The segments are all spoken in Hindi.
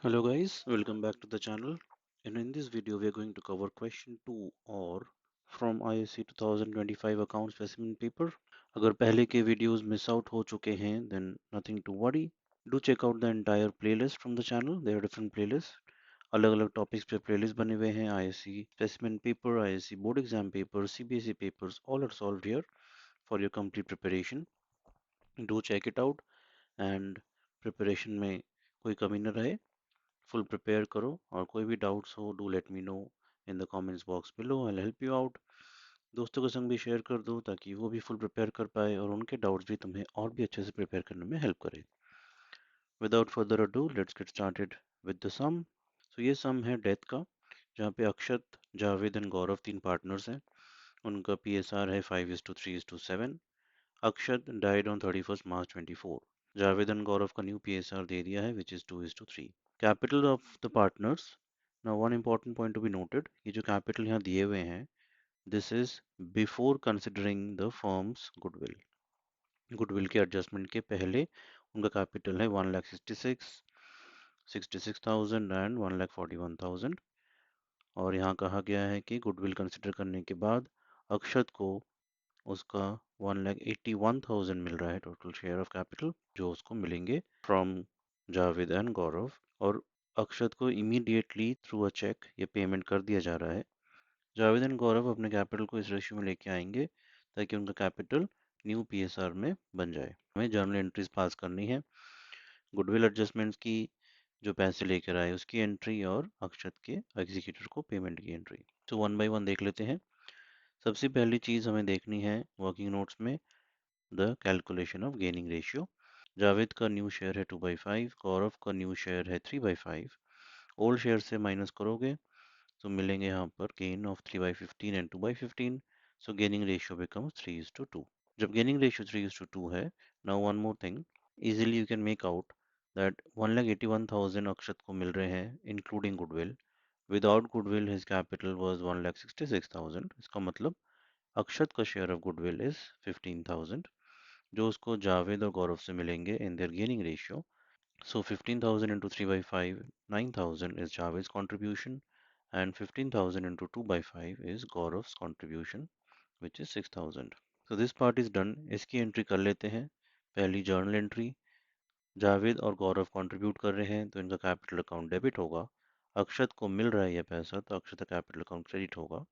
Hello guys, welcome back to the channel. And in this video, we are going to cover question 2 or from ISC 2025 account specimen paper. अगर पहले के videos miss out हो चुके हैं, then nothing to worry. Do check out the entire playlist from the channel. There are different playlists. अलग-अलग topics पे playlist बने हुए हैं. ISC specimen paper, ISC board exam paper, CBSE papers, all are solved here for your complete preparation. Do check it out and preparation में कोई कमी न रहे. फुल प्रिपेयर करो और कोई भी डाउट्स हो do let me know in the comments box below I will help you out. दोस्तों के संग भी शेयर कर दो ताकि वो भी फुल प्रिपेयर कर पाए और उनके डाउट्स भी तुम्हें और भी अच्छे से प्रिपेयर करने में हेल्प करे. Without further ado let's get started with the sum. So ये सम है डेथ का, जहाँ पे अक्षत, जावेद एंड गौरव तीन पार्टनर्स हैं. उनका PSR है 5:3:7. Akshat died on 31st March 24. Javed and Gaurav का न्यू PSR दे दिया है which is 2:3. Capital of the partners. Now one important point to be noted, ये जो कैपिटल यहाँ दिए हुए हैं this is before considering the firm's goodwill. Goodwill के एडजस्टमेंट के पहले उनका कैपिटल है 1,66,66,000 एंड 1,41,000. और यहाँ कहा गया है कि गुडविल कंसिडर करने के बाद अक्षत को उसका 1,81,000 मिल रहा है टोटल शेयर ऑफ कैपिटल जो उसको मिलेंगे फ्रॉम जावेद एंड गौरव. और अक्षत को इमीडिएटली थ्रू अ चेक ये पेमेंट कर दिया जा रहा है. जावेद एंड गौरव अपने कैपिटल को इस रेशियो में लेके आएंगे ताकि उनका कैपिटल न्यू PSR में बन जाए. हमें जर्नल एंट्रीज पास करनी है. गुडविल एडजस्टमेंट्स की जो पैसे लेकर आए उसकी एंट्री और अक्षत के एग्जीक्यूटर को पेमेंट की एंट्री. तो वन बाय वन देख लेते हैं. सबसे पहली चीज़ हमें देखनी है वर्किंग नोट्स में the calculation of gaining ratio. Javed का न्यू शेयर है 2/5, गौरव का न्यू शेयर है 3/5. ओल्ड शेयर से माइनस करोगे तो मिलेंगे यहाँ पर gain of 3/15 and 2/15. So gaining ratio becomes 3:2. जब गेनिंग रेशियो 3:2 है, now one more thing, easily you can make out that 1,81,000 अक्षत को मिल रहे हैं including goodwill. Without goodwill his capital was 1,66,000. इसका मतलब अक्षत का शेयर ऑफ गुडविल इज 15,000 जो उसको जावेद और गौरव से मिलेंगे in their gaining ratio. So 15,000 into 3 by 5, 9,000 is Javed's contribution, and 15,000 into 2 by 5 is Gaurav's contribution, which is 6,000. So this part is done. इसकी एंट्री कर लेते हैं. पहली जर्नल एंट्री, जावेद और गौरव कंट्रीब्यूट कर रहे हैं तो इनका कैपिटल अकाउंट डेबिट होगा. अक्षत को मिल रहा है यह पैसा तो अक्षत का कैपिटल अकाउंट क्रेडिट होगा.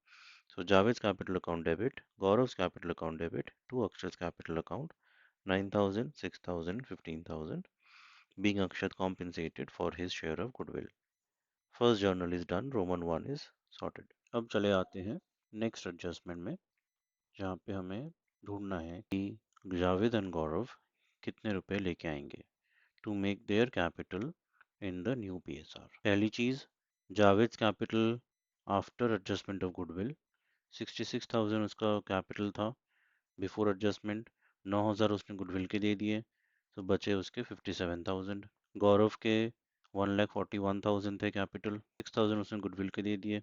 So Javed's capital account debit, Gaurav's capital account debit to Akshat's capital account, 9,000, 6,000, 15,000. Being Akshat compensated for his share of goodwill. First journal is done, Roman 1 is sorted. अब चले आते हैं नेक्स्ट एडजस्टमेंट में, जहाँ पे हमें ढूंढना है कि जावेद एंड गौरव कितने रुपए लेके आएंगे to make their capital in the new PSR. पहली चीज, Javed capital after adjustment of goodwill 66,000 उसका कैपिटल था बिफोर एडजस्टमेंट. 9,000 उसने गुडविल के दे दिए तो बचे उसके 57,000. गौरव के 1,41,000 थे कैपिटल, 6,000 उसने गुडविल के दे दिए,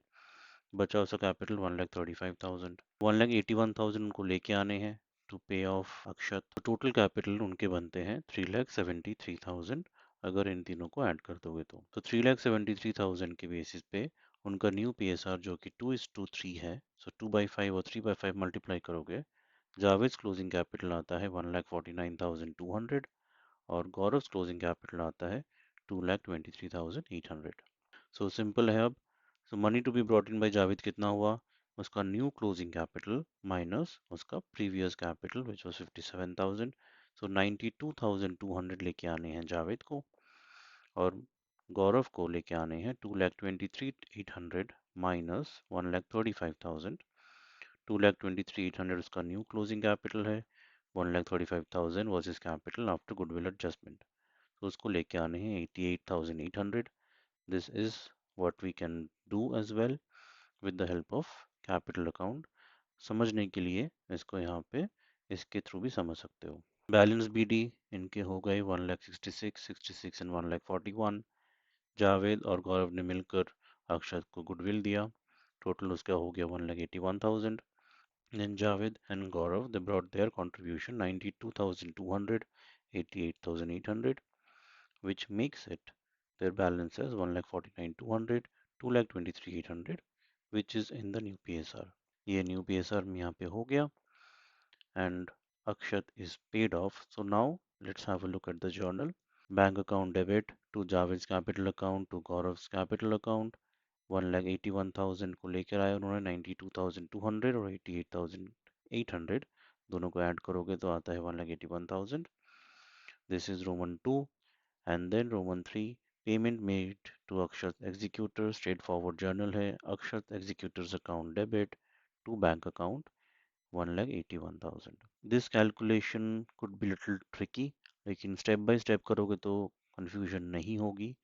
बचा उसका कैपिटल 1,35,000. 1,81,000 उनको लेके आने हैं टू पे ऑफ अक्षत. तो टोटल कैपिटल उनके बनते हैं 3,73,000 अगर इन तीनों को ऐड कर दोगे तो 3,73,000 के बेसिस पे उनका न्यू PSR जो कि 2:3 है. सो 2/5 और 3/5 मल्टीप्लाई करोगे, जावेद क्लोजिंग कैपिटल आता है 1,49,200 और गौरव क्लोजिंग कैपिटल आता है 2,23,800. सो सिंपल है अब. So money to be brought in by Javed कितना हुआ, उसका न्यू क्लोजिंग कैपिटल माइनस उसका previous capital which was 57,000. So 92,200 लेके आने हैं जावेद को और गौरव को लेके आने हैं 2,23,800 माइनस 1,35,000. 2,23,800 उसका न्यू क्लोजिंग कैपिटल है, 1,35,000 was his capital after goodwill adjustment. तो उसको लेके आने हैं 88,800. This is what we can do as well with the help of capital account. समझने के लिए इसको यहाँ पे इसके थ्रू भी समझ सकते हो. बैलेंस BD इनके हो गए 1,66,000, 66 एंड 1,41,000. जावेद और गौरव ने मिलकर अक्षत को गुडविल दिया, टोटल उसका हो गया 1,81,000. Then Javed and Gaurav, they brought their contribution 92,200, 88,800, which makes it their balance is 1,49,200, 2,23,800, which is in the new PSR. ये new PSR में यहाँ पे हो गया and Akshat is paid off. So now let's have a look at the journal. Bank account debit to Javed's capital account to Gaurav's capital account. 1,81,000 को लेकर आए उन्होंने 92,200 और 88,800 दोनों को ऐड करोगे तो आता है 1,81,000. This is Roman 2 and then Roman 3 payment made to Akshat executor straightforward journal है. Akshat executor's account debit to bank account 1,81,000. This calculation could be little tricky लेकिन step by step करोगे तो confusion नहीं होगी.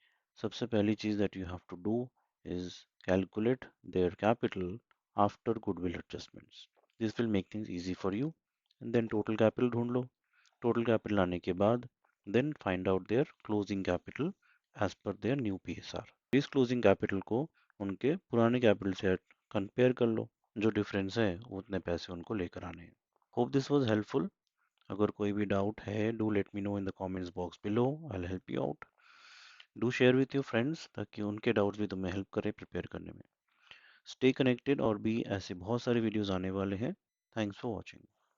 सबसे पहली चीज that you have to do is calculate their capital after goodwill adjustments. This will make things easy for you. And then total capital ढूंढ लो. Total capital आने के बाद then find out their closing capital as per their new PSR. इस closing capital को उनके पुराने capital से कंपेयर कर लो. जो डिफरेंस है उतने पैसे उनको लेकर आने हैं. Hope this was helpful. अगर कोई भी डाउट है do let me know in the comments box below. I will help you out. Do share with your friends ताकि उनके डाउट्स भी तुम्हें हेल्प करें प्रिपेयर करने में. स्टे कनेक्टेड और भी ऐसे बहुत सारे वीडियोस आने वाले हैं. Thanks for watching.